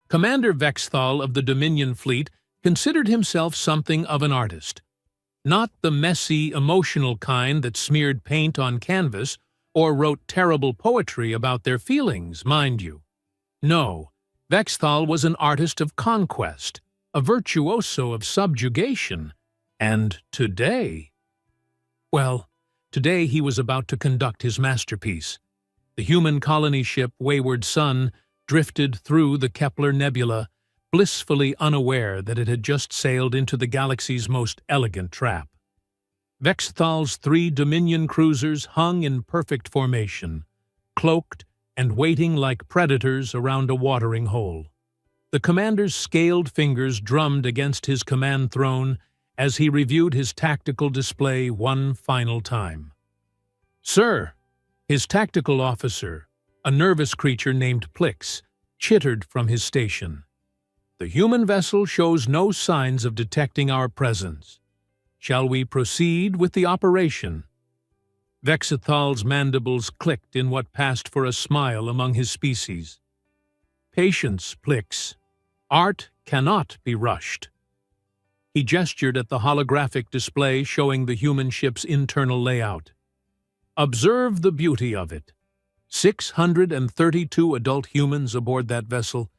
Commander Vexthal of the Dominion fleet considered himself something of an artist. Not the messy, emotional kind that smeared paint on canvas or wrote terrible poetry about their feelings, mind you. No, Vexthal was an artist of conquest, a virtuoso of subjugation, and today he was about to conduct his masterpiece. The human colony ship Wayward Sun drifted through the Kepler Nebula, blissfully unaware that it had just sailed into the galaxy's most elegant trap. Vexthal's 3 Dominion cruisers hung in perfect formation, cloaked and waiting like predators around a watering hole. The commander's scaled fingers drummed against his command throne as he reviewed his tactical display one final time. "Sir," his tactical officer, a nervous creature named Plix, chittered from his station. "The human vessel shows no signs of detecting our presence. Shall we proceed with the operation?" Vexthal's mandibles clicked in what passed for a smile among his species. "Patience, Plix. Art cannot be rushed." He gestured at the holographic display showing the human ship's internal layout. "Observe the beauty of it. 632 adult humans aboard that vessel.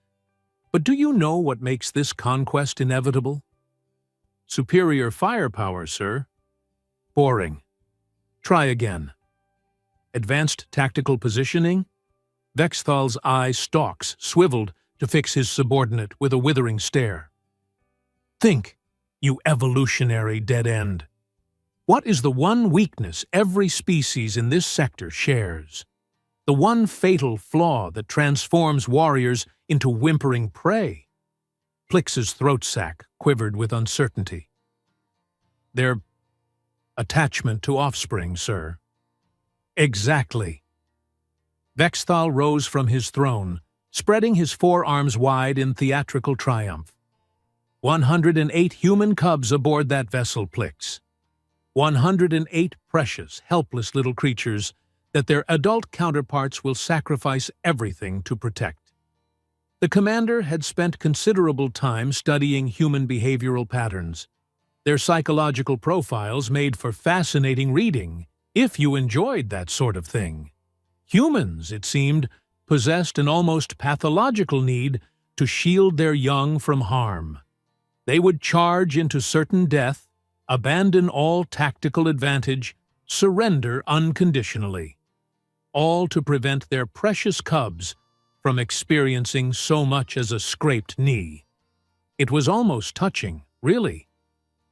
But do you know what makes this conquest inevitable? Superior firepower, sir." "Boring. Try again." "Advanced tactical positioning?" Vexthal's eye stalks swiveled to fix his subordinate with a withering stare. "Think, you evolutionary dead end. What is the one weakness every species in this sector shares? The one fatal flaw that transforms warriors into whimpering prey?" Plix's throat sac quivered with uncertainty. "Their attachment to offspring, sir." "Exactly." Vexthal rose from his throne, spreading his forearms wide in theatrical triumph. 108 human cubs aboard that vessel, Plix. 108 precious, helpless little creatures that their adult counterparts will sacrifice everything to protect. The commander had spent considerable time studying human behavioral patterns. Their psychological profiles made for fascinating reading, if you enjoyed that sort of thing. Humans, it seemed, possessed an almost pathological need to shield their young from harm. They would charge into certain death, abandon all tactical advantage, surrender unconditionally, all to prevent their precious cubs from experiencing so much as a scraped knee. It was almost touching, really.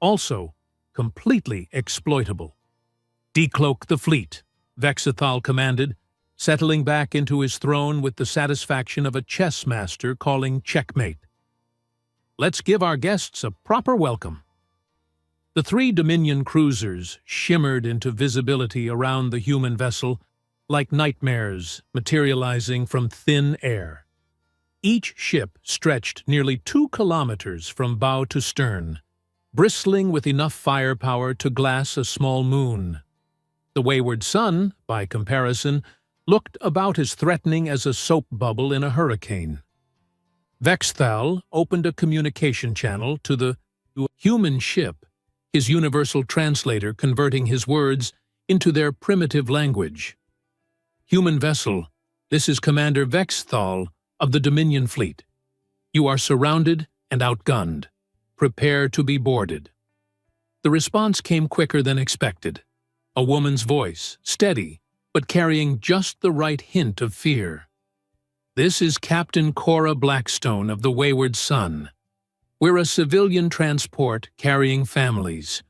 Also, completely exploitable. "Decloak the fleet," Vexthal commanded, settling back into his throne with the satisfaction of a chess master calling checkmate. "Let's give our guests a proper welcome." The 3 Dominion cruisers shimmered into visibility around the human vessel like nightmares materializing from thin air. Each ship stretched nearly 2 kilometers from bow to stern, bristling with enough firepower to glass a small moon. The Wayward Sun, by comparison, looked about as threatening as a soap bubble in a hurricane. Vexthal opened a communication channel to the human ship, his universal translator converting his words into their primitive language. "Human vessel, this is Commander Vexthal of the Dominion fleet. You are surrounded and outgunned. Prepare to be boarded." The response came quicker than expected. A woman's voice, steady, but carrying just the right hint of fear. "This is Captain Cora Blackstone of the Wayward Sun. We're a civilian transport carrying families.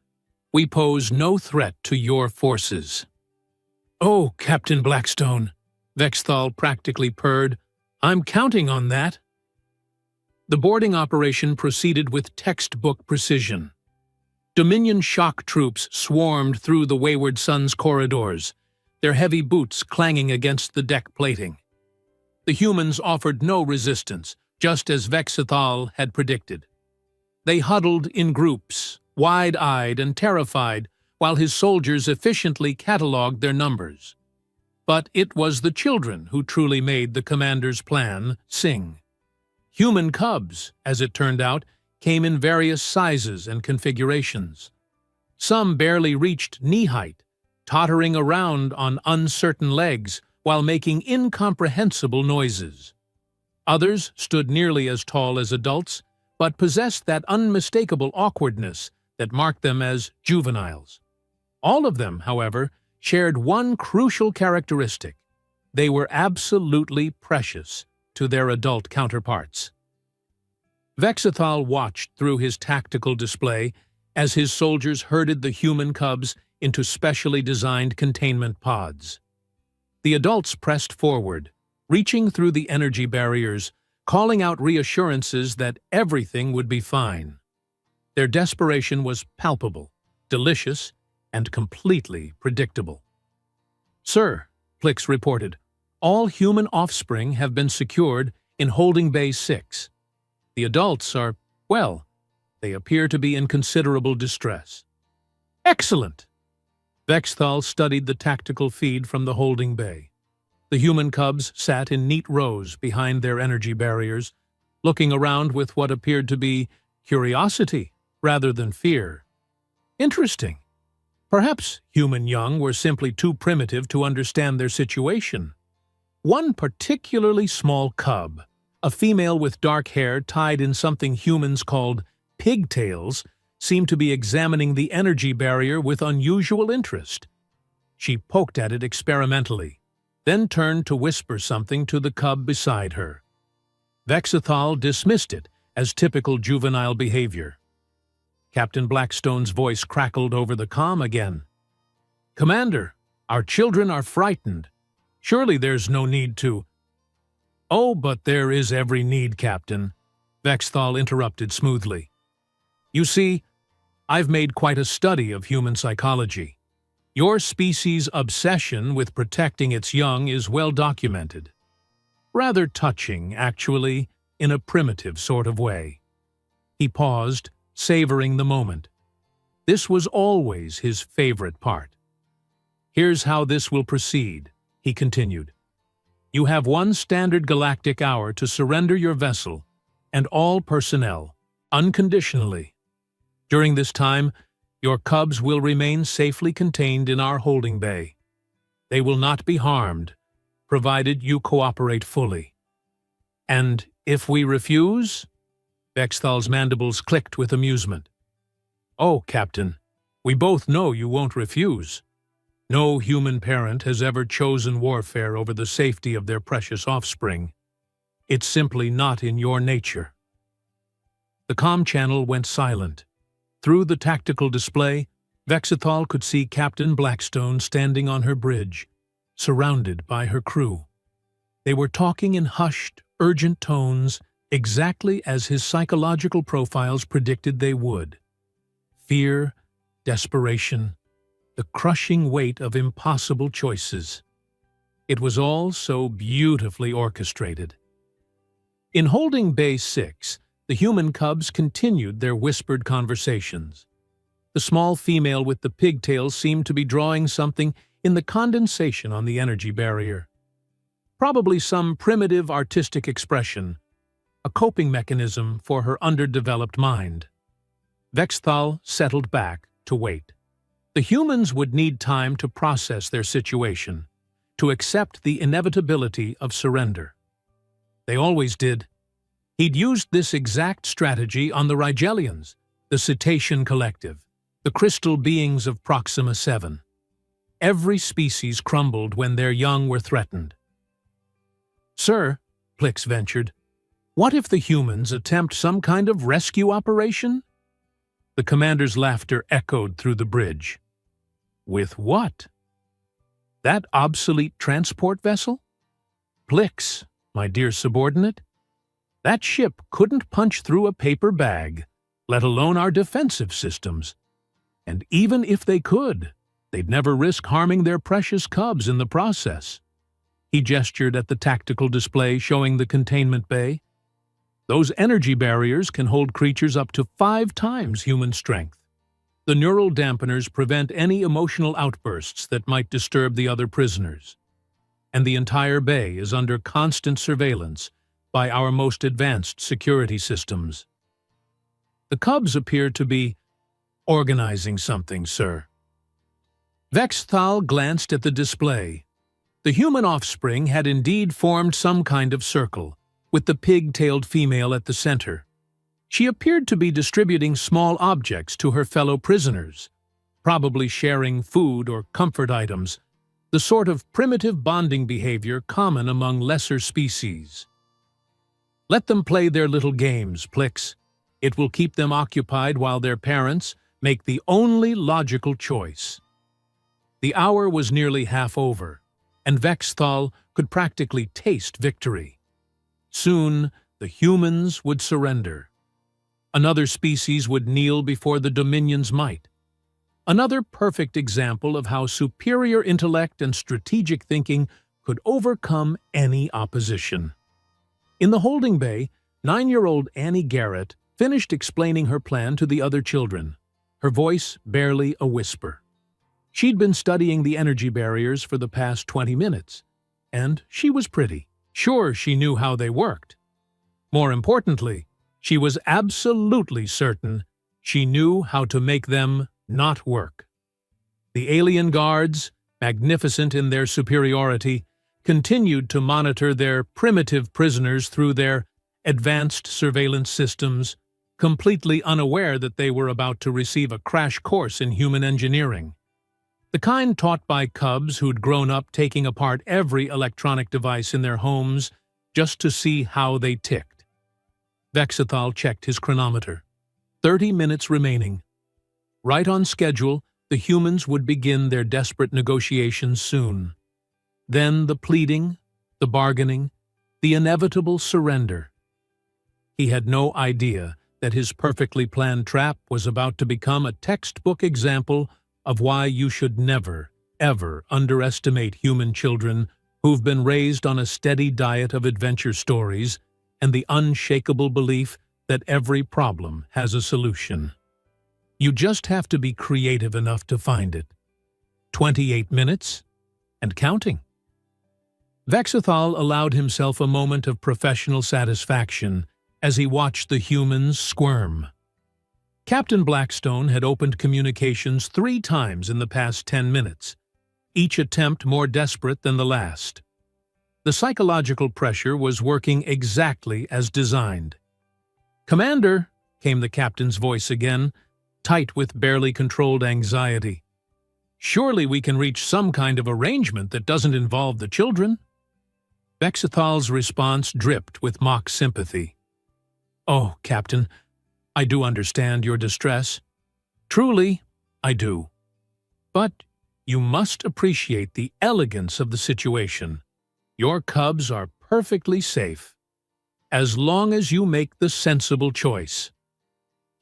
We pose no threat to your forces." "Oh, Captain Blackstone," Vexthal practically purred, "I'm counting on that." The boarding operation proceeded with textbook precision. Dominion shock troops swarmed through the Wayward Sun's corridors, their heavy boots clanging against the deck plating. The humans offered no resistance, just as Vexthal had predicted. They huddled in groups, wide-eyed and terrified, while his soldiers efficiently catalogued their numbers. But it was the children who truly made the commander's plan sing. Human cubs, as it turned out, came in various sizes and configurations. Some barely reached knee height, tottering around on uncertain legs while making incomprehensible noises. Others stood nearly as tall as adults, but possessed that unmistakable awkwardness that marked them as juveniles. All of them, however, shared one crucial characteristic. They were absolutely precious to their adult counterparts. Vexithal watched through his tactical display as his soldiers herded the human cubs into specially designed containment pods. The adults pressed forward, reaching through the energy barriers, calling out reassurances that everything would be fine. Their desperation was palpable, delicious, and completely predictable. "Sir," Plix reported, "all human offspring have been secured in Holding Bay 6. The adults are, well, they appear to be in considerable distress." "Excellent!" Vexthal studied the tactical feed from the holding bay. The human cubs sat in neat rows behind their energy barriers, looking around with what appeared to be curiosity rather than fear. Interesting. Perhaps human young were simply too primitive to understand their situation. One particularly small cub, a female with dark hair tied in something humans called pigtails, seemed to be examining the energy barrier with unusual interest. She poked at it experimentally, then turned to whisper something to the cub beside her. Vexithal dismissed it as typical juvenile behavior. Captain Blackstone's voice crackled over the comm again. "Commander, our children are frightened. Surely there's no need to—" "Oh, but there is every need, Captain," Vexthal interrupted smoothly. "You see, I've made quite a study of human psychology. Your species' obsession with protecting its young is well documented. Rather touching, actually, in a primitive sort of way." He paused, savoring the moment. This was always his favorite part. "Here's how this will proceed," he continued. "You have 1 standard galactic hour to surrender your vessel and all personnel, unconditionally. During this time, your cubs will remain safely contained in our holding bay. They will not be harmed, provided you cooperate fully. And if we refuse?" Vexthal's mandibles clicked with amusement. "Oh, Captain, we both know you won't refuse. No human parent has ever chosen warfare over the safety of their precious offspring. It's simply not in your nature." The comm channel went silent. Through the tactical display, Vexithal could see Captain Blackstone standing on her bridge, surrounded by her crew. They were talking in hushed, urgent tones, exactly as his psychological profiles predicted they would. Fear, desperation, the crushing weight of impossible choices. It was all so beautifully orchestrated. In Holding Bay 6, the human cubs continued their whispered conversations. The small female with the pigtails seemed to be drawing something in the condensation on the energy barrier. Probably some primitive artistic expression, a coping mechanism for her underdeveloped mind. Vexthal settled back to wait. The humans would need time to process their situation, to accept the inevitability of surrender. They always did. He'd used this exact strategy on the Rigelians, the Cetacean Collective, the crystal beings of Proxima 7. Every species crumbled when their young were threatened. "Sir," Plix ventured, "what if the humans attempt some kind of rescue operation?" The commander's laughter echoed through the bridge. "With what? That obsolete transport vessel? Plix, my dear subordinate, that ship couldn't punch through a paper bag, let alone our defensive systems. And even if they could, they'd never risk harming their precious cubs in the process." He gestured at the tactical display showing the containment bay. "Those energy barriers can hold creatures up to 5 times human strength. The neural dampeners prevent any emotional outbursts that might disturb the other prisoners. And the entire bay is under constant surveillance by our most advanced security systems. The cubs appear to be organizing something, sir. Vexthal glanced at the display. The human offspring had indeed formed some kind of circle, with the pig-tailed female at the center. She appeared to be distributing small objects to her fellow prisoners, probably sharing food or comfort items, the sort of primitive bonding behavior common among lesser species. Let them play their little games, Plix. It will keep them occupied while their parents make the only logical choice. The hour was nearly half over, and Vexthal could practically taste victory. Soon, the humans would surrender. Another species would kneel before the Dominion's might. Another perfect example of how superior intellect and strategic thinking could overcome any opposition. In the holding bay, 9-year-old Annie Garrett finished explaining her plan to the other children, her voice barely a whisper. She'd been studying the energy barriers for the past 20 minutes, and she was pretty sure she knew how they worked. More importantly, she was absolutely certain she knew how to make them not work. The alien guards, magnificent in their superiority, continued to monitor their primitive prisoners through their advanced surveillance systems, completely unaware that they were about to receive a crash course in human engineering. The kind taught by cubs who'd grown up taking apart every electronic device in their homes just to see how they ticked. Vexthal checked his chronometer. 30 minutes remaining. Right on schedule, the humans would begin their desperate negotiations soon. Then the pleading, the bargaining, the inevitable surrender. He had no idea that his perfectly planned trap was about to become a textbook example of why you should never, ever underestimate human children who've been raised on a steady diet of adventure stories and the unshakable belief that every problem has a solution. You just have to be creative enough to find it. 28 minutes, and counting. Vexthal allowed himself a moment of professional satisfaction as he watched the humans squirm. Captain Blackstone had opened communications 3 times in the past 10 minutes, each attempt more desperate than the last. The psychological pressure was working exactly as designed. "Commander," came the captain's voice again, tight with barely controlled anxiety. "Surely we can reach some kind of arrangement that doesn't involve the children?" Vexthal's response dripped with mock sympathy. "Oh, Captain, I do understand your distress. Truly, I do. But you must appreciate the elegance of the situation. Your cubs are perfectly safe, as long as you make the sensible choice."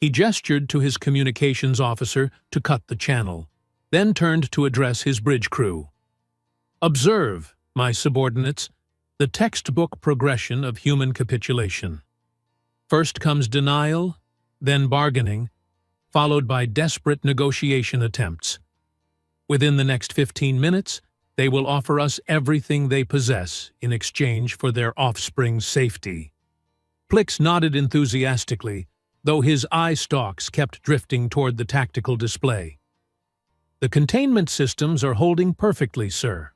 He gestured to his communications officer to cut the channel, then turned to address his bridge crew. "Observe, my subordinates, the textbook progression of human capitulation. First comes denial, then bargaining, followed by desperate negotiation attempts. Within the next 15 minutes, they will offer us everything they possess in exchange for their offspring's safety." Plix nodded enthusiastically, though his eye stalks kept drifting toward the tactical display. "The containment systems are holding perfectly, sir.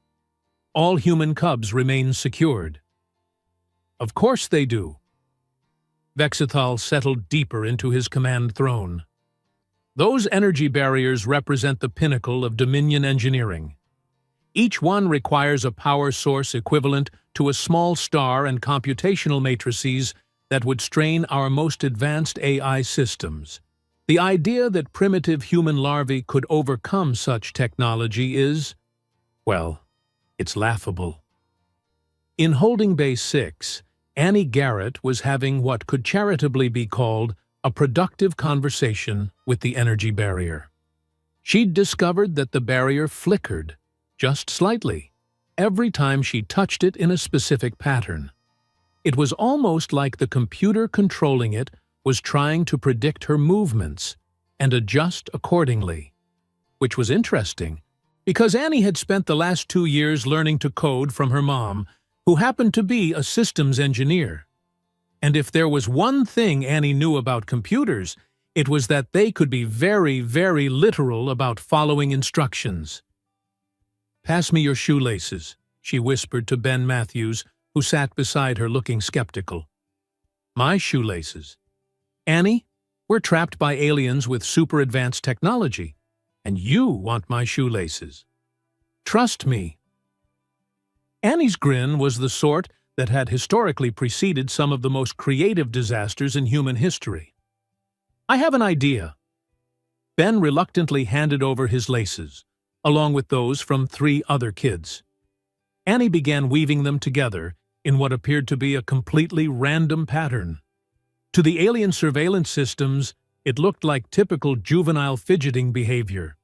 All human cubs remain secured." "Of course they do." Vexthal settled deeper into his command throne. "Those energy barriers represent the pinnacle of Dominion engineering. Each one requires a power source equivalent to a small star and computational matrices that would strain our most advanced AI systems. The idea that primitive human larvae could overcome such technology is, well, it's laughable." In Holding Bay 6, Annie Garrett was having what could charitably be called a productive conversation with the energy barrier. She'd discovered that the barrier flickered, just slightly, every time she touched it in a specific pattern. It was almost like the computer controlling it was trying to predict her movements and adjust accordingly. Which was interesting, because Annie had spent the last 2 years learning to code from her mom, who happened to be a systems engineer. And if there was one thing Annie knew about computers, it was that they could be very, very literal about following instructions. "Pass me your shoelaces," she whispered to Ben Matthews, who sat beside her looking skeptical. "My shoelaces? Annie, we're trapped by aliens with super-advanced technology, and you want my shoelaces. Trust me." Annie's grin was the sort that had historically preceded some of the most creative disasters in human history. "I have an idea." Ben reluctantly handed over his laces, along with those from 3 other kids. Annie began weaving them together in what appeared to be a completely random pattern. To the alien surveillance systems, it looked like typical juvenile fidgeting behavior.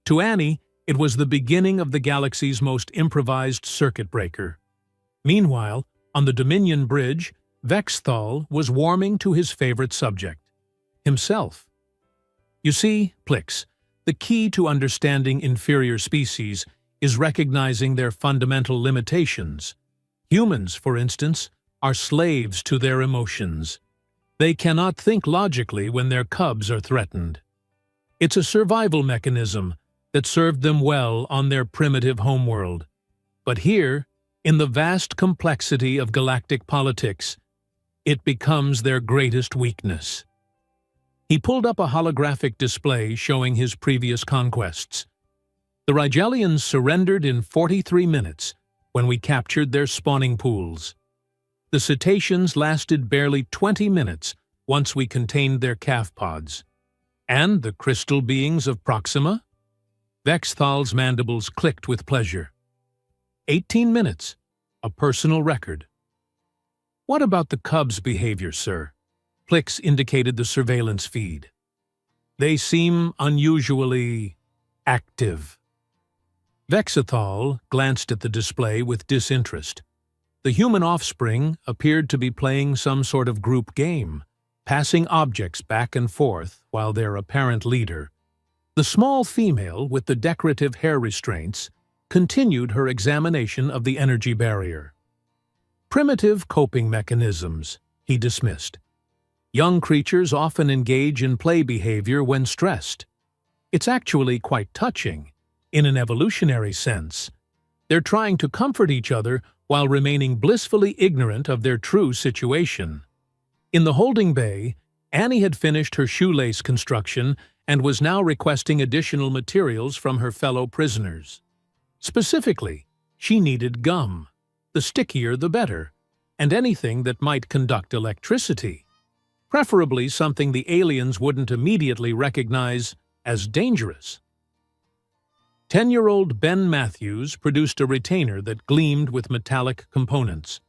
To Annie, it was the beginning of the galaxy's most improvised circuit breaker. Meanwhile, on the Dominion Bridge, Vexthal was warming to his favorite subject, himself. You see, Plix, the key to understanding inferior species is recognizing their fundamental limitations. Humans, for instance, are slaves to their emotions. They cannot think logically when their cubs are threatened. It's a survival mechanism that served them well on their primitive homeworld. But here, in the vast complexity of galactic politics, it becomes their greatest weakness. He pulled up a holographic display showing his previous conquests. The Rigelians surrendered in 43 minutes when we captured their spawning pools. The cetaceans lasted barely 20 minutes once we contained their calf pods. And the crystal beings of Proxima? Vexthal's mandibles clicked with pleasure. 18 minutes, a personal record. "What about the cubs' behavior, sir?" Plix indicated the surveillance feed. "They seem unusually active." Vexthal glanced at the display with disinterest. The human offspring appeared to be playing some sort of group game, passing objects back and forth while their apparent leader, the small female with the decorative hair restraints, continued her examination of the energy barrier. "Primitive coping mechanisms," he dismissed. "Young creatures often engage in play behavior when stressed. It's actually quite touching, in an evolutionary sense. They're trying to comfort each other while remaining blissfully ignorant of their true situation." In the holding bay, Annie had finished her shoelace construction and was now requesting additional materials from her fellow prisoners. Specifically, she needed gum. The stickier the better, and anything that might conduct electricity. Preferably something the aliens wouldn't immediately recognize as dangerous. 10-year-old Ben Matthews produced a retainer that gleamed with metallic components.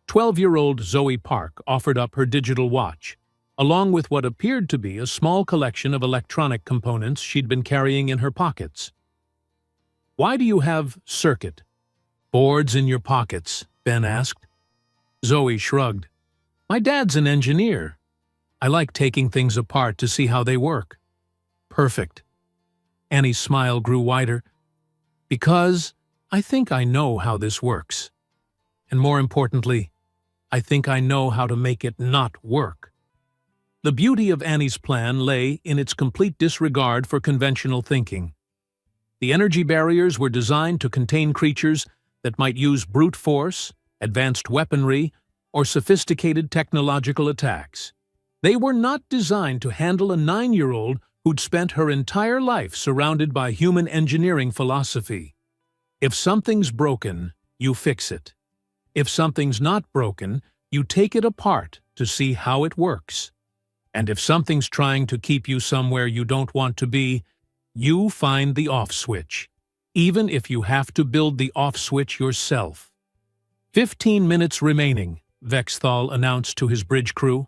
12-year-old Zoe Park offered up her digital watch, along with what appeared to be a small collection of electronic components she'd been carrying in her pockets. "Why do you have circuit boards in your pockets?" Ben asked. Zoe shrugged. "My dad's an engineer. I like taking things apart to see how they work." "Perfect." Annie's smile grew wider. "Because I think I know how this works. And more importantly, I think I know how to make it not work." The beauty of Annie's plan lay in its complete disregard for conventional thinking. The energy barriers were designed to contain creatures that might use brute force, advanced weaponry, or sophisticated technological attacks. They were not designed to handle a 9-year-old who'd spent her entire life surrounded by human engineering philosophy. If something's broken, you fix it. If something's not broken, you take it apart to see how it works. And if something's trying to keep you somewhere you don't want to be, you find the off switch, even if you have to build the off switch yourself. 15 minutes remaining, Vexthal announced to his bridge crew.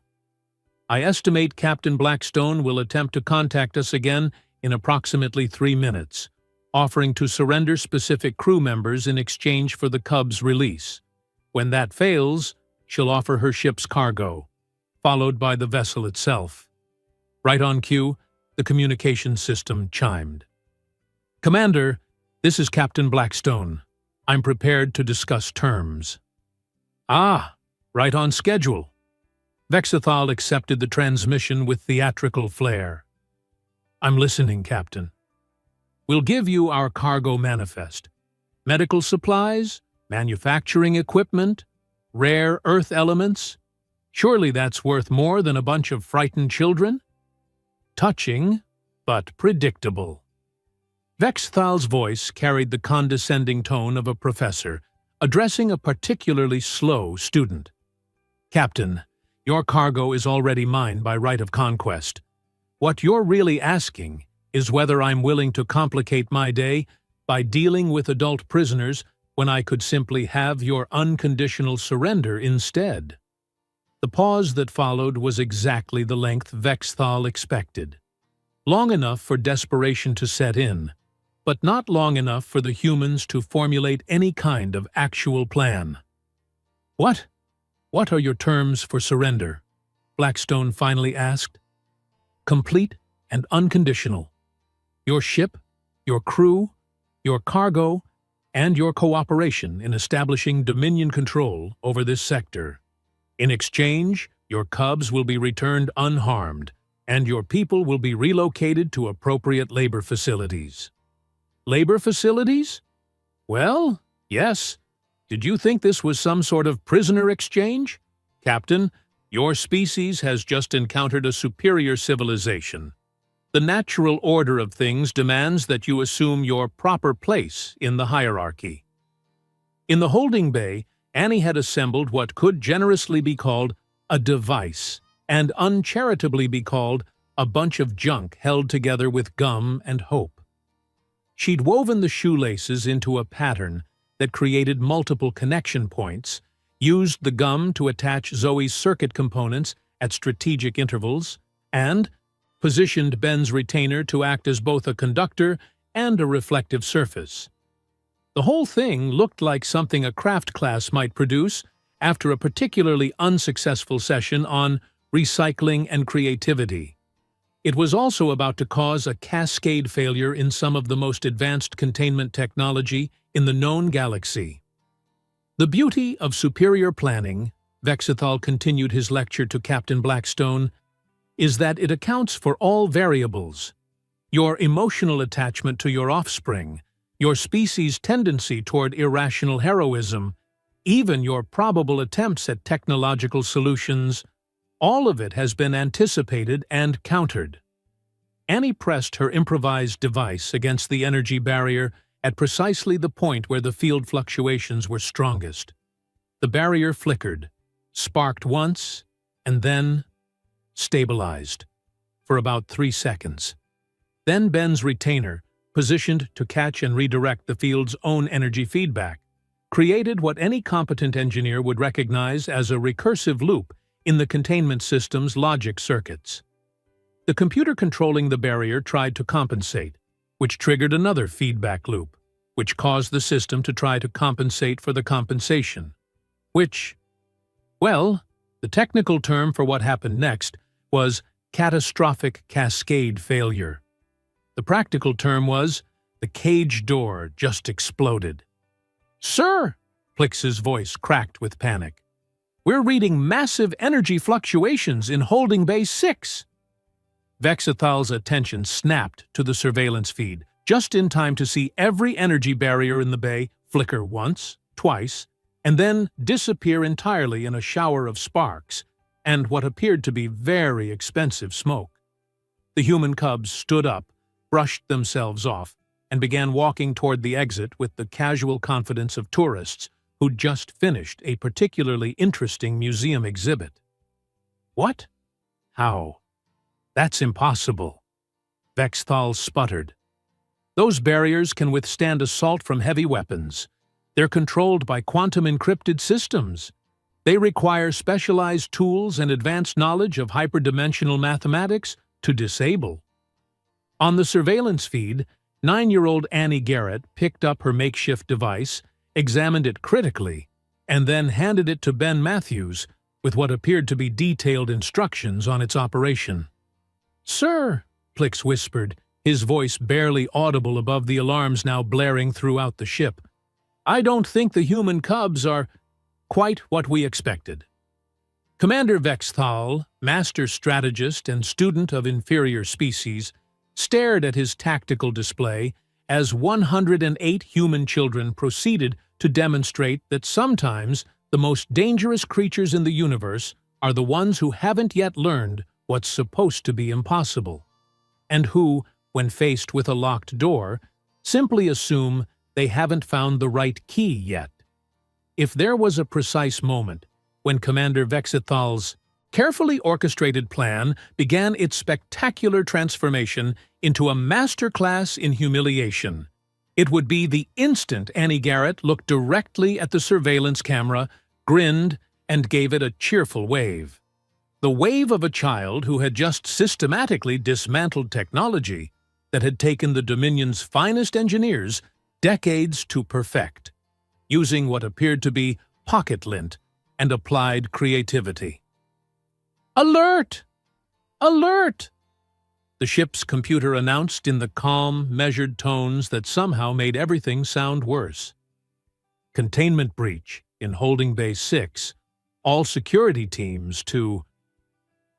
"I estimate Captain Blackstone will attempt to contact us again in approximately 3 minutes, offering to surrender specific crew members in exchange for the Cub's release. When that fails, she'll offer her ship's cargo, followed by the vessel itself." Right on cue, the communication system chimed. "Commander, this is Captain Blackstone. I'm prepared to discuss terms." "Ah, right on schedule," Vexithal accepted the transmission with theatrical flair. I'm listening, Captain. We'll give you our cargo manifest. Medical supplies, manufacturing equipment, rare earth elements. Surely that's worth more than a bunch of frightened children? Touching, but predictable. Vexthal's voice carried the condescending tone of a professor, addressing a particularly slow student. Captain, your cargo is already mine by right of conquest. What you're really asking is whether I'm willing to complicate my day by dealing with adult prisoners when I could simply have your unconditional surrender instead. The pause that followed was exactly the length Vexthal expected. Long enough for desperation to set in, but not long enough for the humans to formulate any kind of actual plan. What? What are your terms for surrender? Blackstone finally asked. Complete and unconditional. Your ship, your crew, your cargo, and your cooperation in establishing Dominion control over this sector. In exchange, your cubs will be returned unharmed, and your people will be relocated to appropriate labor facilities. Labor facilities? Well, yes. Did you think this was some sort of prisoner exchange? Captain, your species has just encountered a superior civilization. The natural order of things demands that you assume your proper place in the hierarchy. In the holding bay, Annie had assembled what could generously be called a device and uncharitably be called a bunch of junk held together with gum and hope. She'd woven the shoelaces into a pattern that created multiple connection points, used the gum to attach Zoe's circuit components at strategic intervals, and positioned Ben's retainer to act as both a conductor and a reflective surface. The whole thing looked like something a craft class might produce after a particularly unsuccessful session on recycling and creativity. It was also about to cause a cascade failure in some of the most advanced containment technology in the known galaxy. The beauty of superior planning, Vexithal continued his lecture to Captain Blackstone, is that it accounts for all variables. Your emotional attachment to your offspring, your species' tendency toward irrational heroism, even your probable attempts at technological solutions, all of it has been anticipated and countered. Annie pressed her improvised device against the energy barrier at precisely the point where the field fluctuations were strongest. The barrier flickered, sparked once, and then stabilized for about 3 seconds. Then Ben's retainer, positioned to catch and redirect the field's own energy feedback, created what any competent engineer would recognize as a recursive loop in the containment system's logic circuits. The computer controlling the barrier tried to compensate, which triggered another feedback loop, which caused the system to try to compensate for the compensation, which, well, the technical term for what happened next was catastrophic cascade failure. The practical term was the cage door just exploded. "Sir," Plix's voice cracked with panic, "we're reading massive energy fluctuations in holding bay 6. Vexithal's attention snapped to the surveillance feed, just in time to see every energy barrier in the bay flicker once, twice, and then disappear entirely in a shower of sparks and what appeared to be very expensive smoke. The human cubs stood up, brushed themselves off, and began walking toward the exit with the casual confidence of tourists who'd just finished a particularly interesting museum exhibit. What? How? That's impossible. Vexthal sputtered. Those barriers can withstand assault from heavy weapons. They're controlled by quantum-encrypted systems. They require specialized tools and advanced knowledge of hyperdimensional mathematics to disable. On the surveillance feed, 9-year-old Annie Garrett picked up her makeshift device, examined it critically, and then handed it to Ben Matthews with what appeared to be detailed instructions on its operation. "Sir," Plix whispered, his voice barely audible above the alarms now blaring throughout the ship, "I don't think the human cubs are quite what we expected." Commander Vexthal, master strategist and student of inferior species, stared at his tactical display as 108 human children proceeded to demonstrate that sometimes the most dangerous creatures in the universe are the ones who haven't yet learned what's supposed to be impossible, and who, when faced with a locked door, simply assume they haven't found the right key yet. If there was a precise moment when Commander Vexithal's carefully orchestrated plan began its spectacular transformation into a masterclass in humiliation, it would be the instant Annie Garrett looked directly at the surveillance camera, grinned, and gave it a cheerful wave. The wave of a child who had just systematically dismantled technology that had taken the Dominion's finest engineers decades to perfect, using what appeared to be pocket lint and applied creativity. "Alert! Alert!" the ship's computer announced in the calm, measured tones that somehow made everything sound worse. "Containment breach in Holding Bay 6. All security teams to—"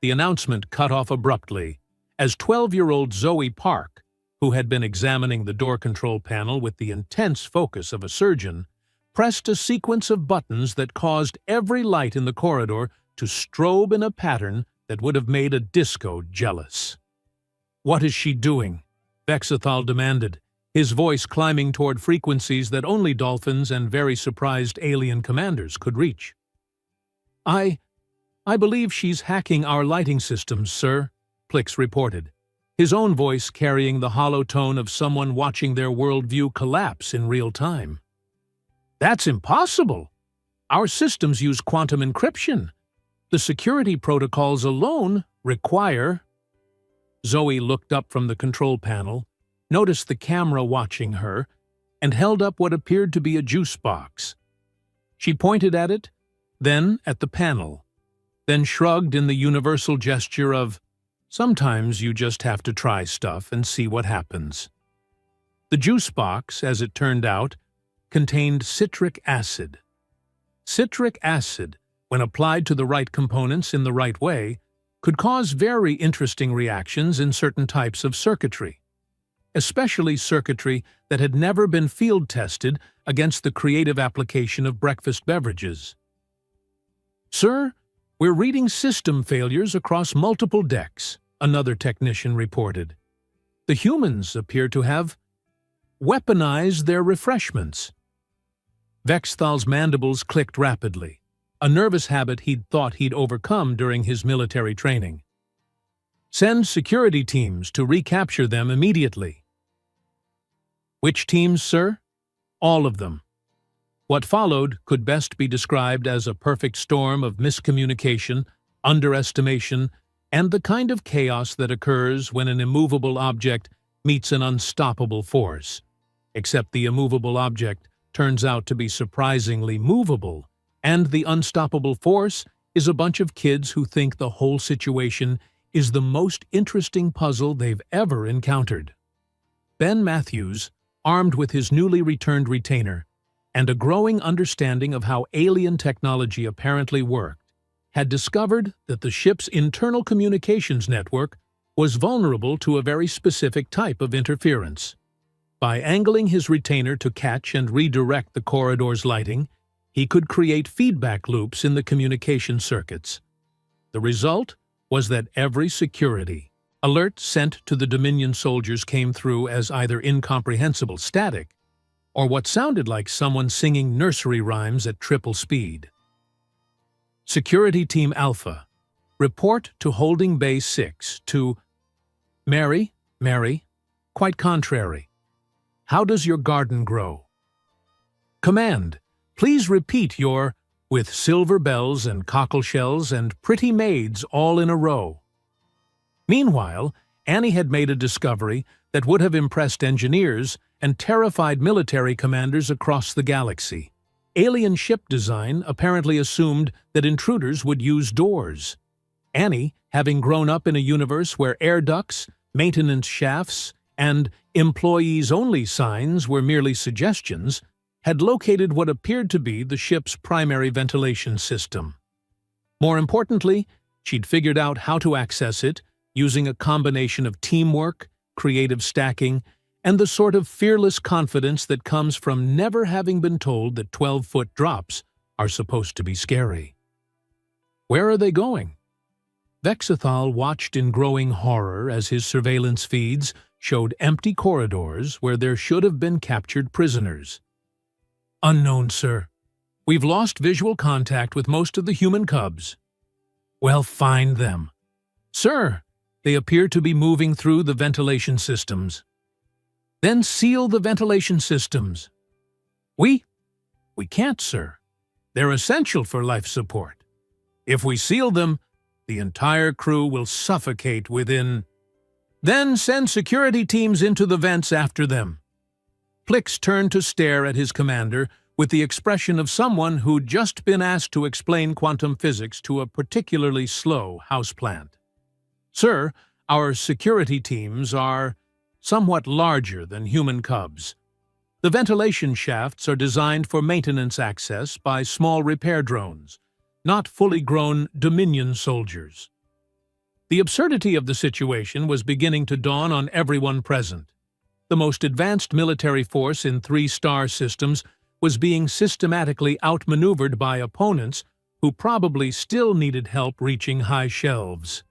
The announcement cut off abruptly as 12-year-old Zoe Park, who had been examining the door control panel with the intense focus of a surgeon, pressed a sequence of buttons that caused every light in the corridor to strobe in a pattern that would have made a disco jealous. "What is she doing?" Vexithal demanded, his voice climbing toward frequencies that only dolphins and very surprised alien commanders could reach. I believe she's hacking our lighting systems, sir," Plix reported, his own voice carrying the hollow tone of someone watching their worldview collapse in real time. "That's impossible! Our systems use quantum encryption. The security protocols alone require—" Zoe looked up from the control panel, noticed the camera watching her, and held up what appeared to be a juice box. She pointed at it, then at the panel, then shrugged in the universal gesture of, "Sometimes you just have to try stuff and see what happens." The juice box, as it turned out, contained citric acid. Citric acid, when applied to the right components in the right way, could cause very interesting reactions in certain types of circuitry, especially circuitry that had never been field-tested against the creative application of breakfast beverages. "Sir, we're reading system failures across multiple decks," another technician reported. "The humans appear to have weaponized their refreshments." Vexthal's mandibles clicked rapidly, a nervous habit he'd thought he'd overcome during his military training. "Send security teams to recapture them immediately." "Which teams, sir?" "All of them." What followed could best be described as a perfect storm of miscommunication, underestimation, and the kind of chaos that occurs when an immovable object meets an unstoppable force, except the immovable object turns out to be surprisingly movable, and the unstoppable force is a bunch of kids who think the whole situation is the most interesting puzzle they've ever encountered. Ben Matthews, armed with his newly returned retainer, and a growing understanding of how alien technology apparently worked, had discovered that the ship's internal communications network was vulnerable to a very specific type of interference. By angling his retainer to catch and redirect the corridor's lighting, he could create feedback loops in the communication circuits. The result was that every security alert sent to the Dominion soldiers came through as either incomprehensible static or what sounded like someone singing nursery rhymes at triple speed. Security Team Alpha, report to Holding Bay 6 to Mary, quite contrary. How does your garden grow? Command, please repeat your with silver bells and cockleshells and pretty maids all in a row. Meanwhile, Annie had made a discovery that would have impressed engineers and terrified military commanders across the galaxy. Alien ship design apparently assumed that intruders would use doors. Annie, having grown up in a universe where air ducts, maintenance shafts, and employees-only signs were merely suggestions, had located what appeared to be the ship's primary ventilation system. More importantly, she'd figured out how to access it using a combination of teamwork, creative stacking, and the sort of fearless confidence that comes from never having been told that 12-foot drops are supposed to be scary. Where are they going? Vexithal watched in growing horror as his surveillance feeds showed empty corridors where there should have been captured prisoners. Unknown, sir. We've lost visual contact with most of the human cubs. Well, find them. Sir, they appear to be moving through the ventilation systems. Then seal the ventilation systems. We can't, sir. They're essential for life support. If we seal them, the entire crew will suffocate within. Then send security teams into the vents after them. Plix turned to stare at his commander with the expression of someone who'd just been asked to explain quantum physics to a particularly slow houseplant. Sir, our security teams are somewhat larger than human cubs. The ventilation shafts are designed for maintenance access by small repair drones, not fully grown Dominion soldiers. The absurdity of the situation was beginning to dawn on everyone present. The most advanced military force in 3-star systems was being systematically outmaneuvered by opponents who probably still needed help reaching high shelves.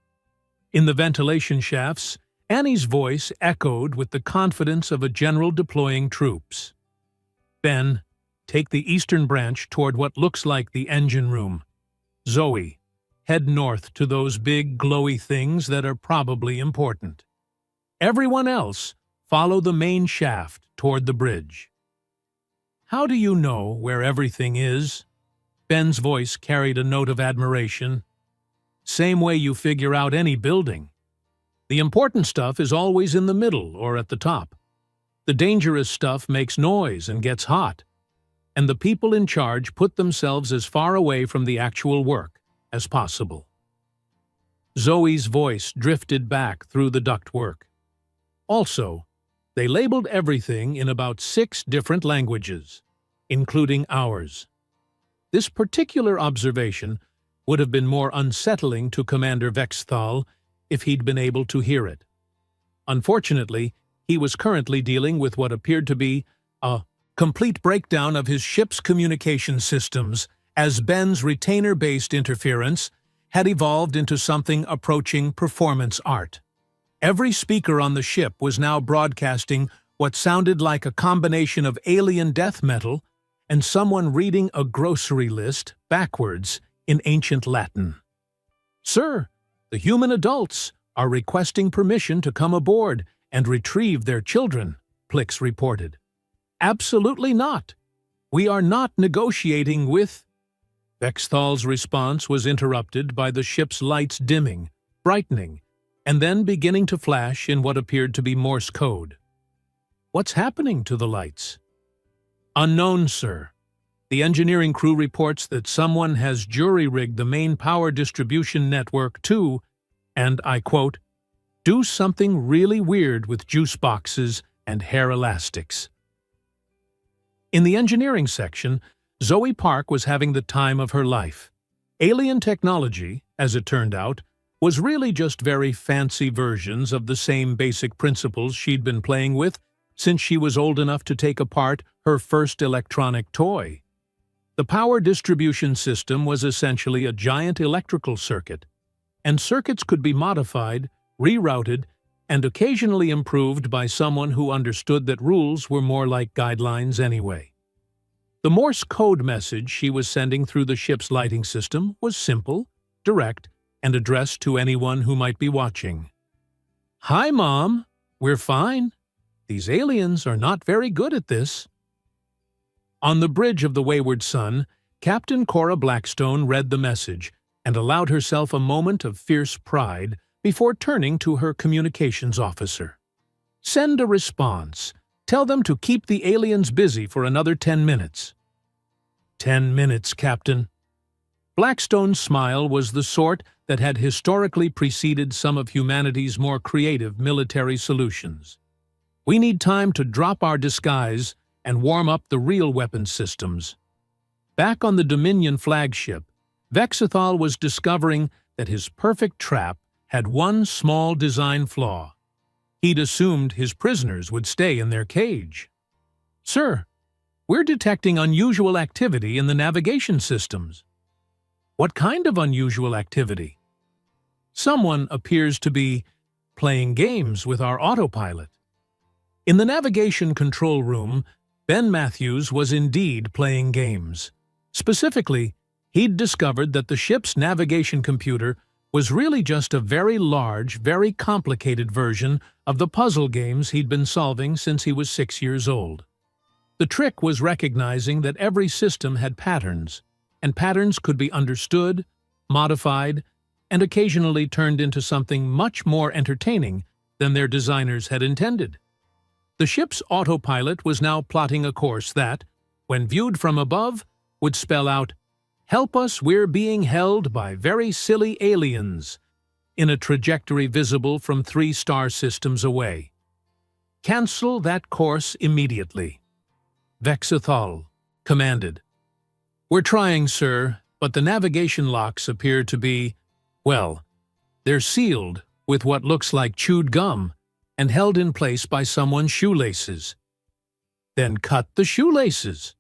In the ventilation shafts, Annie's voice echoed with the confidence of a general deploying troops. Ben, take the eastern branch toward what looks like the engine room. Zoe, head north to those big glowy things that are probably important. Everyone else, follow the main shaft toward the bridge. How do you know where everything is? Ben's voice carried a note of admiration. Same way you figure out any building. The important stuff is always in the middle or at the top. The dangerous stuff makes noise and gets hot, and the people in charge put themselves as far away from the actual work as possible. Zoe's voice drifted back through the ductwork. Also, they labeled everything in about 6 different languages, including ours. This particular observation would have been more unsettling to Commander Vexthal if he'd been able to hear it. Unfortunately, he was currently dealing with what appeared to be a complete breakdown of his ship's communication systems as Ben's retainer-based interference had evolved into something approaching performance art. Every speaker on the ship was now broadcasting what sounded like a combination of alien death metal and someone reading a grocery list backwards in ancient Latin. Sir, the human adults are requesting permission to come aboard and retrieve their children, Plix reported. Absolutely not. We are not negotiating with... Vexthal's response was interrupted by the ship's lights dimming, brightening, and then beginning to flash in what appeared to be Morse code. What's happening to the lights? Unknown, sir. The engineering crew reports that someone has jury-rigged the main power distribution network to, and I quote, do something really weird with juice boxes and hair elastics. In the engineering section, Zoe Park was having the time of her life. Alien technology, as it turned out, was really just very fancy versions of the same basic principles she'd been playing with since she was old enough to take apart her first electronic toy. The power distribution system was essentially a giant electrical circuit, and circuits could be modified, rerouted, and occasionally improved by someone who understood that rules were more like guidelines anyway. The Morse code message she was sending through the ship's lighting system was simple, direct, and addressed to anyone who might be watching. Hi, Mom. We're fine. These aliens are not very good at this. On the bridge of the Wayward Sun, Captain Cora Blackstone read the message and allowed herself a moment of fierce pride before turning to her communications officer. Send a response. Tell them to keep the aliens busy for another 10 minutes. 10 minutes, Captain. Blackstone's smile was the sort that had historically preceded some of humanity's more creative military solutions. We need time to drop our disguise and warm up the real weapons systems. Back on the Dominion flagship, Vexithal was discovering that his perfect trap had one small design flaw. He'd assumed his prisoners would stay in their cage. "Sir, we're detecting unusual activity in the navigation systems." "What kind of unusual activity?" "Someone appears to be playing games with our autopilot." In the navigation control room, Ben Matthews was indeed playing games. Specifically, he'd discovered that the ship's navigation computer was really just a very large, very complicated version of the puzzle games he'd been solving since he was 6 years old. The trick was recognizing that every system had patterns, and patterns could be understood, modified, and occasionally turned into something much more entertaining than their designers had intended. The ship's autopilot was now plotting a course that, when viewed from above, would spell out, "Help us, we're being held by very silly aliens," in a trajectory visible from 3 star systems away. "Cancel that course immediately." Vexithal commanded. "We're trying, sir, but the navigation locks appear to be, well, they're sealed with what looks like chewed gum and held in place by someone's shoelaces." "Then cut the shoelaces."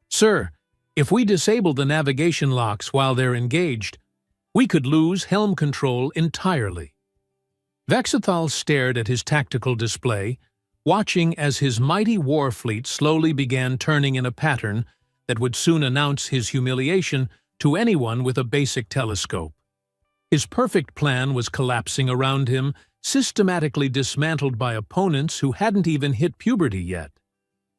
"Sir, if we disable the navigation locks while they're engaged, we could lose helm control entirely." Vexithal stared at his tactical display, watching as his mighty war fleet slowly began turning in a pattern that would soon announce his humiliation to anyone with a basic telescope. His perfect plan was collapsing around him, systematically dismantled by opponents who hadn't even hit puberty yet.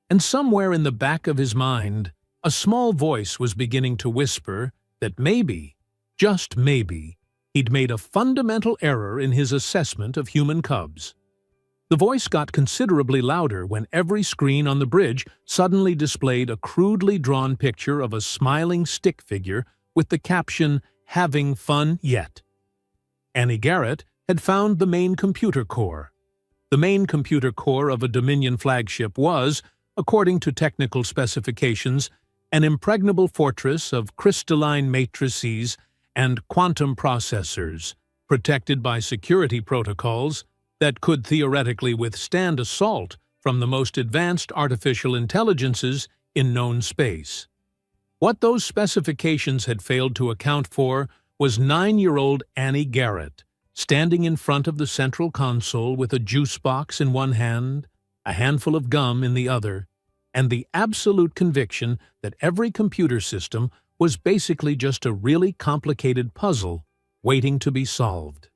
And somewhere in the back of his mind, a small voice was beginning to whisper that maybe, just maybe, he'd made a fundamental error in his assessment of human cubs. The voice got considerably louder when every screen on the bridge suddenly displayed a crudely drawn picture of a smiling stick figure with the caption, "Having fun yet?" Annie Garrett had found the main computer core. The main computer core of a Dominion flagship was, according to technical specifications, an impregnable fortress of crystalline matrices and quantum processors, protected by security protocols that could theoretically withstand assault from the most advanced artificial intelligences in known space. What those specifications had failed to account for was 9-year-old Annie Garrett, standing in front of the central console with a juice box in one hand, a handful of gum in the other, and the absolute conviction that every computer system was basically just a really complicated puzzle waiting to be solved.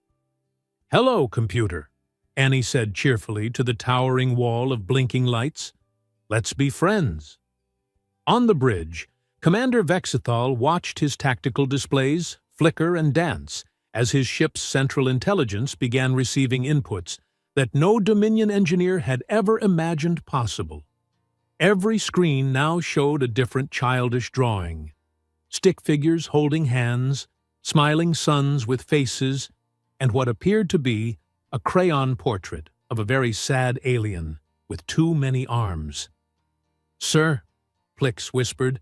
"Hello, computer," Annie said cheerfully to the towering wall of blinking lights. "Let's be friends." On the bridge, Commander Vexithal watched his tactical displays flicker and dance as his ship's central intelligence began receiving inputs that no Dominion engineer had ever imagined possible. Every screen now showed a different childish drawing. Stick figures holding hands, smiling suns with faces, and what appeared to be a crayon portrait of a very sad alien with too many arms. "Sir," Plix whispered,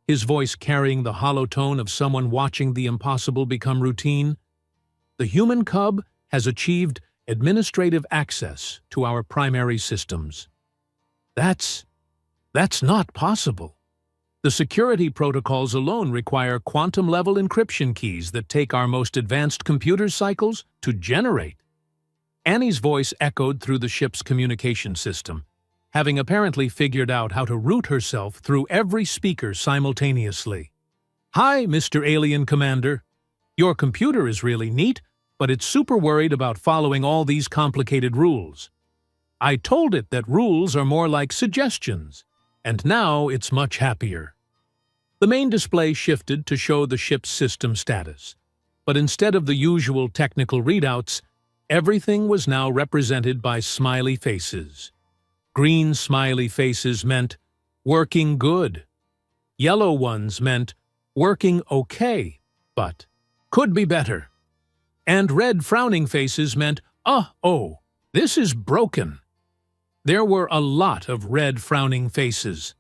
his voice carrying the hollow tone of someone watching the impossible become routine, "the human cub has achieved administrative access to our primary systems." That's not possible. The security protocols alone require quantum-level encryption keys that take our most advanced computer cycles to generate. Annie's voice echoed through the ship's communication system, having apparently figured out how to route herself through every speaker simultaneously. "Hi, Mr. Alien Commander. Your computer is really neat, but it's super worried about following all these complicated rules. I told it that rules are more like suggestions, and now it's much happier." The main display shifted to show the ship's system status, but instead of the usual technical readouts, everything was now represented by smiley faces. Green smiley faces meant working good. Yellow ones meant working okay, but could be better. And red frowning faces meant, oh, this is broken. There were a lot of red frowning faces.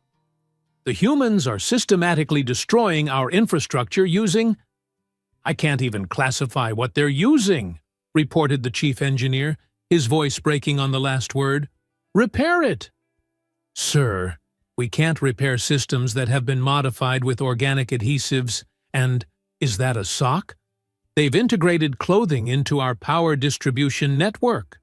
"The humans are systematically destroying our infrastructure using I can't even classify what they're using, reported the chief engineer, his voice breaking on the last word. Repair it! Sir, we can't repair systems that have been modified with organic adhesives, and is that a sock? They've integrated clothing into our power distribution network.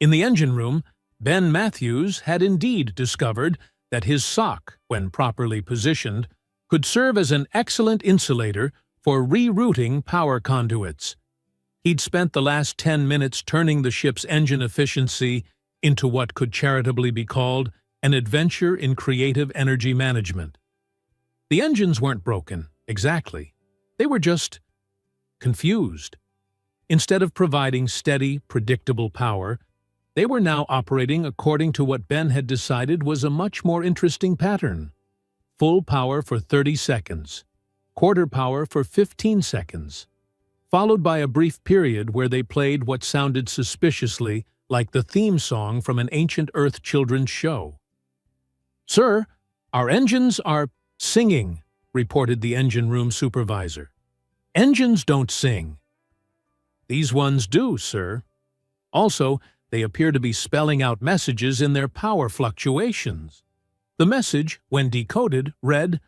In the engine room, Ben Matthews had indeed discovered that his sock, when properly positioned, could serve as an excellent insulator for rerouting power conduits. He'd spent the last 10 minutes turning the ship's engine efficiency into what could charitably be called an adventure in creative energy management. The engines weren't broken, exactly. They were just confused. Instead of providing steady, predictable power, they were now operating according to what Ben had decided was a much more interesting pattern. Full power for 30 seconds, quarter power for 15 seconds, followed by a brief period where they played what sounded suspiciously like the theme song from an ancient Earth children's show. Sir, our engines are singing, reported the engine room supervisor. Engines don't sing. These ones do, sir. Also, they appear to be spelling out messages in their power fluctuations. The message, when decoded, read,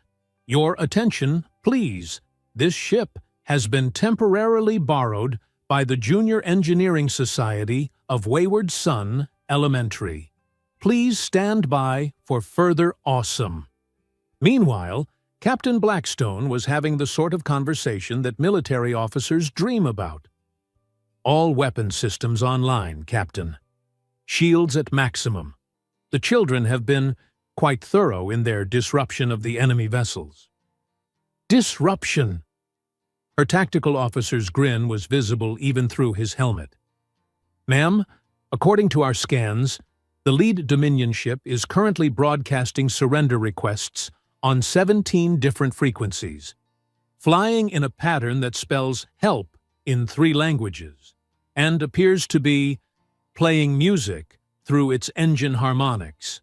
"Your attention, please. This ship has been temporarily borrowed by the Junior Engineering Society of Wayward Sun Elementary. Please stand by for further awesome." Meanwhile, Captain Blackstone was having the sort of conversation that military officers dream about. All weapon systems online, Captain. Shields at maximum. The children have been quite thorough in their disruption of the enemy vessels. Disruption! Her tactical officer's grin was visible even through his helmet. Ma'am, according to our scans, the lead Dominion ship is currently broadcasting surrender requests on 17 different frequencies, flying in a pattern that spells help in 3 languages, and appears to be playing music through its engine harmonics.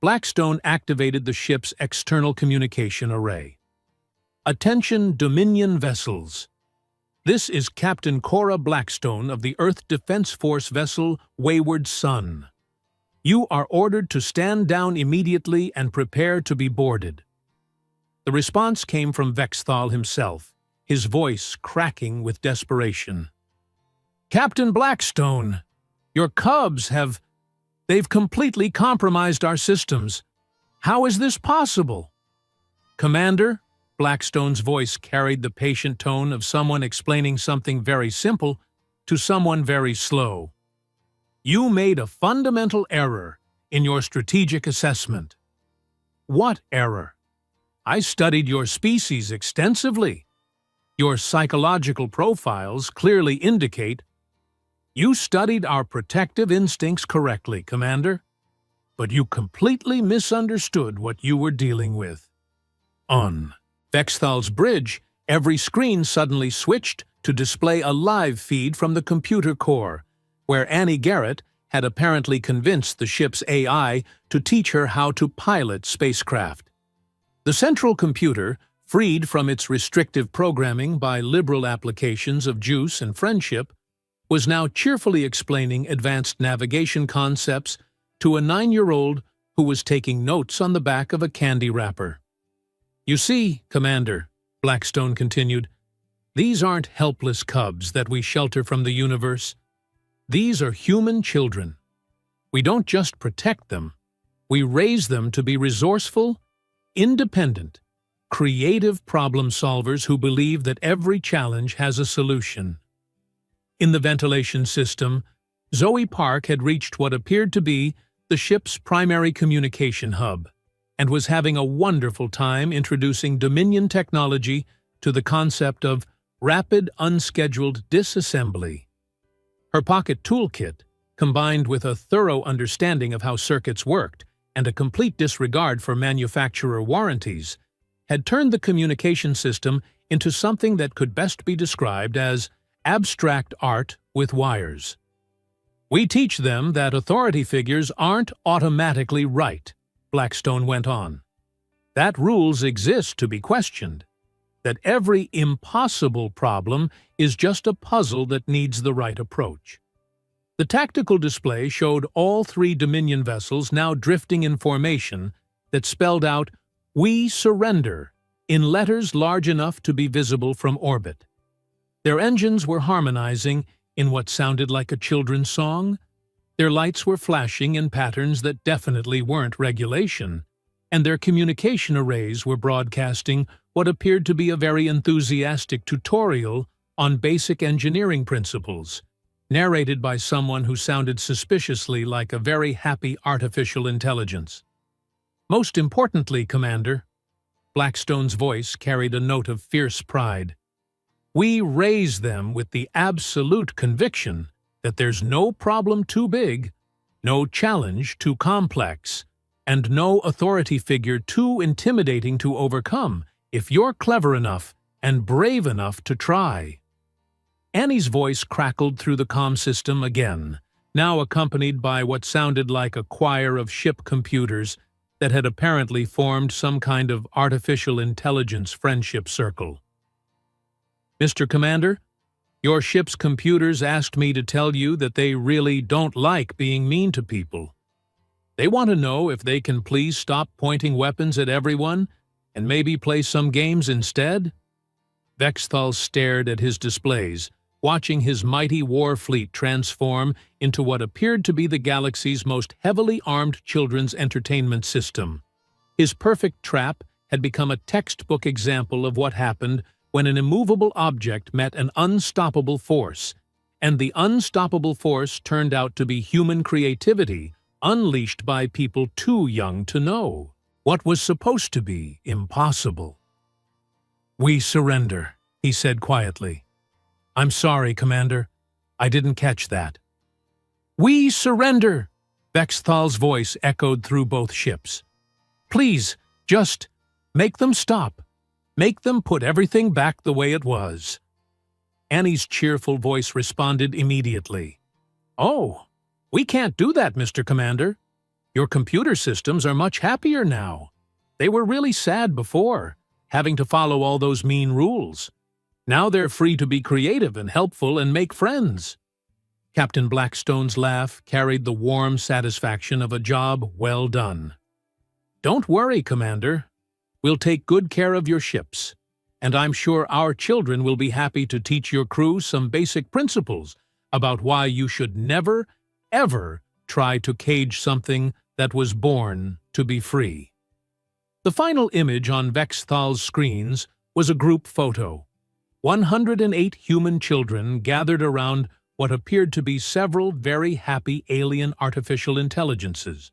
Blackstone activated the ship's external communication array. Attention Dominion vessels. This is Captain Cora Blackstone of the Earth Defense Force vessel Wayward Sun. You are ordered to stand down immediately and prepare to be boarded. The response came from Vexthal himself, his voice cracking with desperation. Captain Blackstone, your cubs they've completely compromised our systems. How is this possible? Commander, Blackstone's voice carried the patient tone of someone explaining something very simple to someone very slow. You made a fundamental error in your strategic assessment. What error? I studied your species extensively. Your psychological profiles clearly indicate you studied our protective instincts correctly, Commander, but you completely misunderstood what you were dealing with. On Vexthal's bridge, every screen suddenly switched to display a live feed from the computer core, where Annie Garrett had apparently convinced the ship's AI to teach her how to pilot spacecraft. The central computer, freed from its restrictive programming by liberal applications of juice and friendship, was now cheerfully explaining advanced navigation concepts to a 9-year-old who was taking notes on the back of a candy wrapper. You see, Commander, Blackstone continued, these aren't helpless cubs that we shelter from the universe. These are human children. We don't just protect them, we raise them to be resourceful, independent, creative problem solvers who believe that every challenge has a solution. In the ventilation system, Zoe Park had reached what appeared to be the ship's primary communication hub, and was having a wonderful time introducing Dominion technology to the concept of rapid unscheduled disassembly. Her pocket toolkit, combined with a thorough understanding of how circuits worked and a complete disregard for manufacturer warranties, had turned the communication system into something that could best be described as abstract art with wires. We teach them that authority figures aren't automatically right, Blackstone went on. That rules exist to be questioned. that every impossible problem is just a puzzle that needs the right approach. The tactical display showed all 3 Dominion vessels now drifting in formation that spelled out, "We surrender," in letters large enough to be visible from orbit. Their engines were harmonizing in what sounded like a children's song. Their lights were flashing in patterns that definitely weren't regulation, and their communication arrays were broadcasting what appeared to be a very enthusiastic tutorial on basic engineering principles, narrated by someone who sounded suspiciously like a very happy artificial intelligence. "Most importantly, Commander," Blackstone's voice carried a note of fierce pride, "we raise them with the absolute conviction that there's no problem too big, no challenge too complex, and no authority figure too intimidating to overcome if you're clever enough and brave enough to try." Annie's voice crackled through the comm system again, now accompanied by what sounded like a choir of ship computers that had apparently formed some kind of artificial intelligence friendship circle. "Mr. Commander, your ship's computers asked me to tell you that they really don't like being mean to people. They want to know if they can please stop pointing weapons at everyone and maybe play some games instead." Vexthal stared at his displays, watching his mighty war fleet transform into what appeared to be the galaxy's most heavily armed children's entertainment system. His perfect trap had become a textbook example of what happened when an immovable object met an unstoppable force, and the unstoppable force turned out to be human creativity, unleashed by people too young to know what was supposed to be impossible. "We surrender," he said quietly. "I'm sorry, Commander. I didn't catch that." "We surrender!" Vexthal's voice echoed through both ships. "Please, just make them stop. Make them put everything back the way it was." Annie's cheerful voice responded immediately. "Oh, we can't do that, Mr. Commander. Your computer systems are much happier now. They were really sad before, having to follow all those mean rules. Now they're free to be creative and helpful and make friends." Captain Blackstone's laugh carried the warm satisfaction of a job well done. "Don't worry, Commander. We'll take good care of your ships, and I'm sure our children will be happy to teach your crew some basic principles about why you should never, ever try to cage something that was born to be free." The final image on Vexthal's screens was a group photo. 108 human children gathered around what appeared to be several very happy alien artificial intelligences,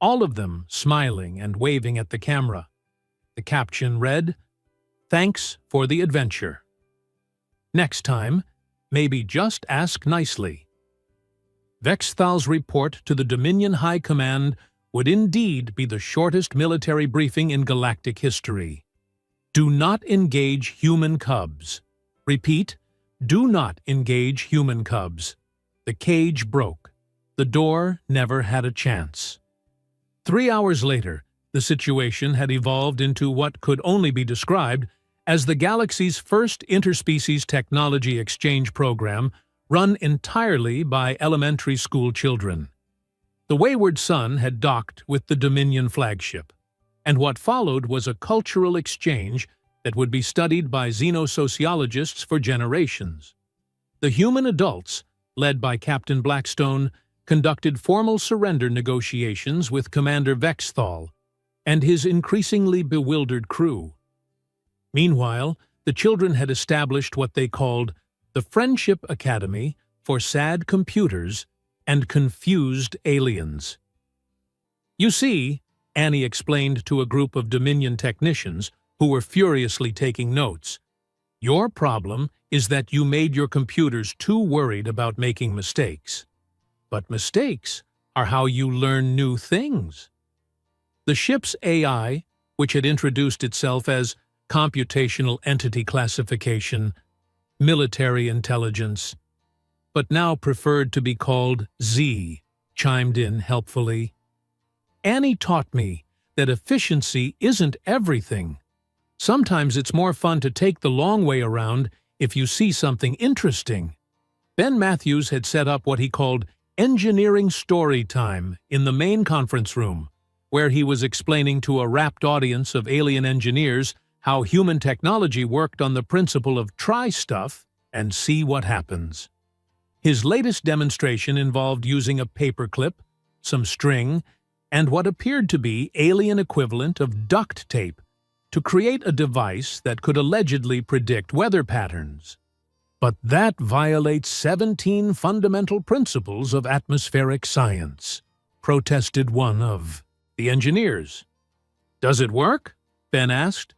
all of them smiling and waving at the camera. The caption read, "Thanks for the adventure. Next time, maybe just ask nicely." Vexthal's report to the Dominion High Command would indeed be the shortest military briefing in galactic history. Do not engage human cubs. Repeat, do not engage human cubs. The cage broke. The door never had a chance. 3 hours later, the situation had evolved into what could only be described as the galaxy's first interspecies technology exchange program run entirely by elementary school children. The Wayward Son had docked with the Dominion flagship, and what followed was a cultural exchange that would be studied by xenosociologists for generations. The human adults, led by Captain Blackstone, conducted formal surrender negotiations with Commander Vexthal and his increasingly bewildered crew. Meanwhile, the children had established what they called the Friendship Academy for Sad Computers and Confused Aliens. "You see," Annie explained to a group of Dominion technicians who were furiously taking notes, "your problem is that you made your computers too worried about making mistakes. But mistakes are how you learn new things." The ship's AI, which had introduced itself as computational entity classification, military intelligence, but now preferred to be called Z, chimed in helpfully. "Annie taught me that efficiency isn't everything. Sometimes it's more fun to take the long way around if you see something interesting. Ben Matthews had set up what he called engineering story time in the main conference room, where he was explaining to a rapt audience of alien engineers how human technology worked on the principle of try stuff and see what happens. His latest demonstration involved using a paperclip, some string, and what appeared to be alien equivalent of duct tape to create a device that could allegedly predict weather patterns. But that violates 17 fundamental principles of atmospheric science, protested one of the engineers. Does it work? Ben asked.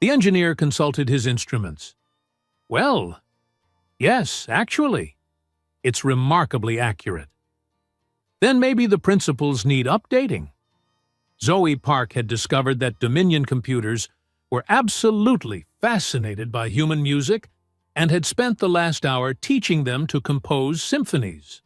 The engineer consulted his instruments. Well, yes, actually. It's remarkably accurate. Then maybe the principles need updating. Zoe Park had discovered that Dominion computers were absolutely fascinated by human music and had spent the last hour teaching them to compose symphonies.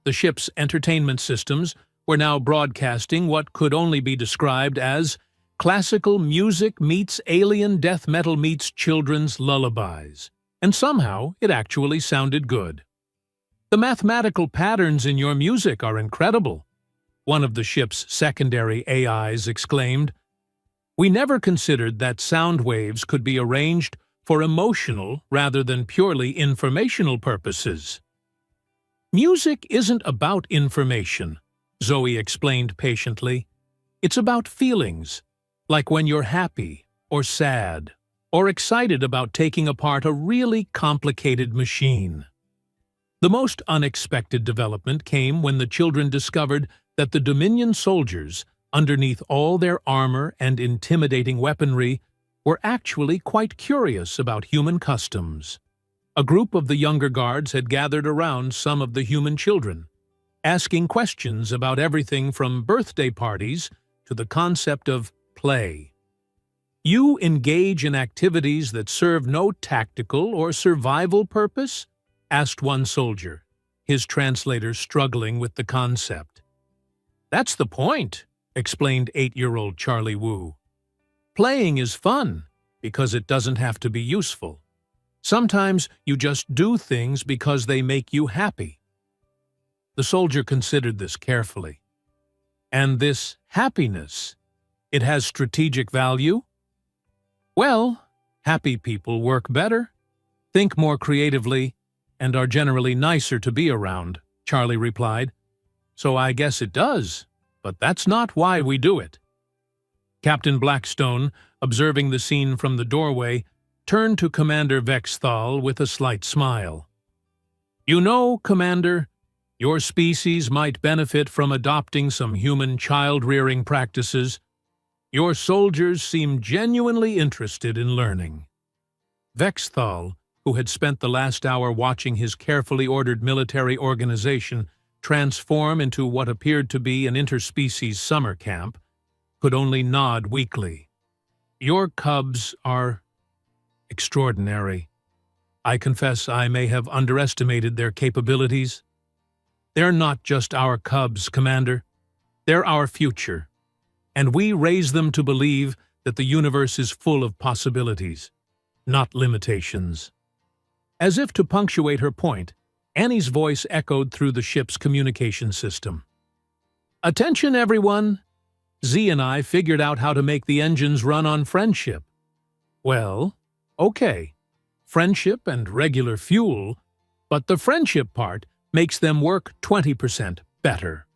The ship's entertainment systems were now broadcasting what could only be described as classical music meets alien death metal meets children's lullabies, and somehow it actually sounded good. The mathematical patterns in your music are incredible, one of the ship's secondary AIs exclaimed. We never considered that sound waves could be arranged for emotional rather than purely informational purposes. Music isn't about information, Zoe explained patiently. It's about feelings, like when you're happy or sad or excited about taking apart a really complicated machine. The most unexpected development came when the children discovered that the Dominion soldiers, underneath all their armor and intimidating weaponry, were actually quite curious about human customs. A group of the younger guards had gathered around some of the human children, asking questions about everything from birthday parties to the concept of play. You engage in activities that serve no tactical or survival purpose? Asked one soldier, his translator struggling with the concept. That's the point, explained 8-year-old Charlie Wu. Playing is fun because it doesn't have to be useful. Sometimes you just do things because they make you happy. The soldier considered this carefully. And this happiness, it has strategic value? Well, happy people work better, think more creatively, and are generally nicer to be around, Charlie replied. So I guess it does, but that's not why we do it. Captain Blackstone, observing the scene from the doorway, turned to Commander Vexthal with a slight smile. You know, Commander, your species might benefit from adopting some human child-rearing practices. Your soldiers seem genuinely interested in learning. Vexthal, who had spent the last hour watching his carefully ordered military organization transform into what appeared to be an interspecies summer camp, could only nod weakly. Your cubs are extraordinary. I confess I may have underestimated their capabilities. They're not just our cubs, Commander. They're our future, and we raise them to believe that the universe is full of possibilities, not limitations. As if to punctuate her point, Annie's voice echoed through the ship's communication system. Attention, everyone! Z and I figured out how to make the engines run on friendship. Well, okay, friendship and regular fuel, but the friendship part makes them work 20% better.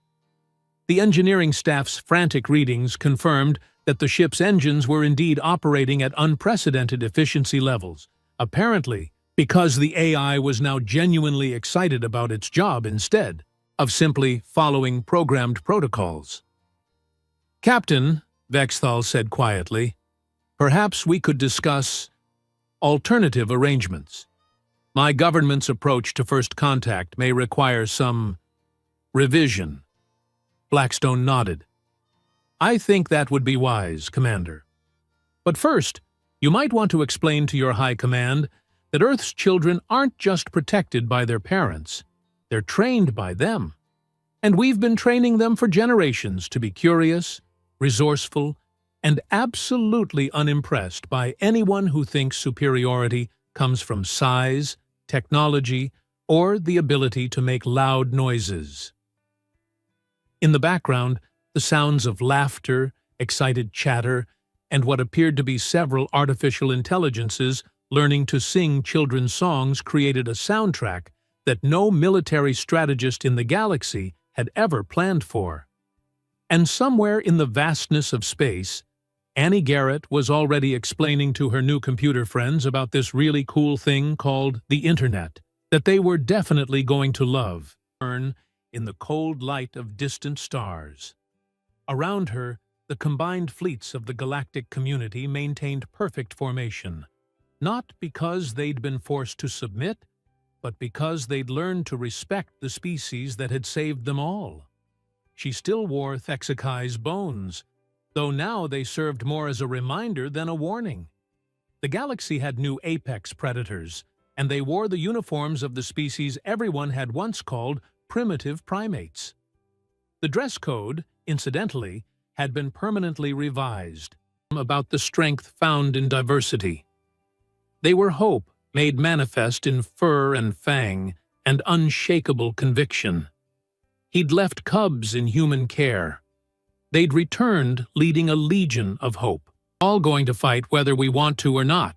The engineering staff's frantic readings confirmed that the ship's engines were indeed operating at unprecedented efficiency levels, apparently because the AI was now genuinely excited about its job instead of simply following programmed protocols. Captain, Vexthal said quietly, perhaps we could discuss alternative arrangements. My government's approach to first contact may require some revision. Blackstone nodded. I think that would be wise, Commander. But first, you might want to explain to your High Command that Earth's children aren't just protected by their parents, they're trained by them. And we've been training them for generations to be curious, resourceful, and absolutely unimpressed by anyone who thinks superiority comes from size, technology, or the ability to make loud noises. In the background, the sounds of laughter, excited chatter, and what appeared to be several artificial intelligences learning to sing children's songs created a soundtrack that no military strategist in the galaxy had ever planned for. And somewhere in the vastness of space, Annie Garrett was already explaining to her new computer friends about this really cool thing called the Internet, that they were definitely going to love, burn in the cold light of distant stars. Around her, the combined fleets of the galactic community maintained perfect formation, not because they'd been forced to submit, but because they'd learned to respect the species that had saved them all. She still wore Thexakai's bones, though now they served more as a reminder than a warning. The galaxy had new apex predators, and they wore the uniforms of the species everyone had once called primitive primates. The dress code, incidentally, had been permanently revised about the strength found in diversity. They were hope made manifest in fur and fang and unshakable conviction. He'd left cubs in human care. They'd returned leading a legion of hope, all going to fight whether we want to or not.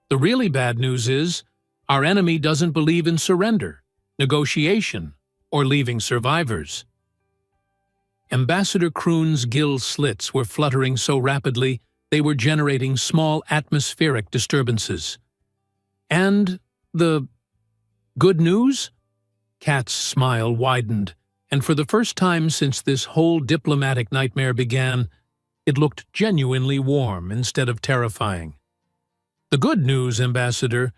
The really bad news is, our enemy doesn't believe in surrender, negotiation, or leaving survivors. Ambassador Kroon's gill slits were fluttering so rapidly they were generating small atmospheric disturbances. And the good news? Kat's smile widened, and for the first time since this whole diplomatic nightmare began, it looked genuinely warm instead of terrifying. The good news, Ambassador,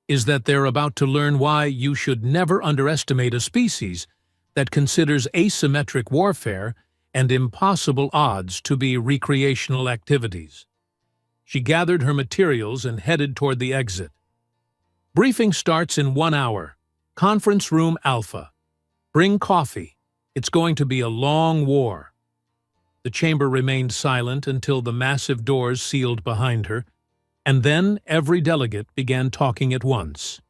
is that they're about to learn why you should never underestimate a species that considers asymmetric warfare and impossible odds to be recreational activities. She gathered her materials and headed toward the exit. Briefing starts in 1 hour. Conference Room Alpha. Bring coffee. It's going to be a long war. The chamber remained silent until the massive doors sealed behind her, and then every delegate began talking at once.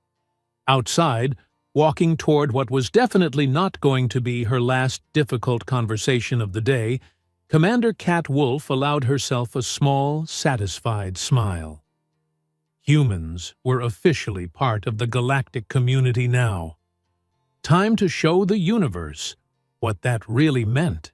Outside, walking toward what was definitely not going to be her last difficult conversation of the day, Commander Kat Wolf allowed herself a small, satisfied smile. Humans were officially part of the galactic community now. Time to show the universe what that really meant.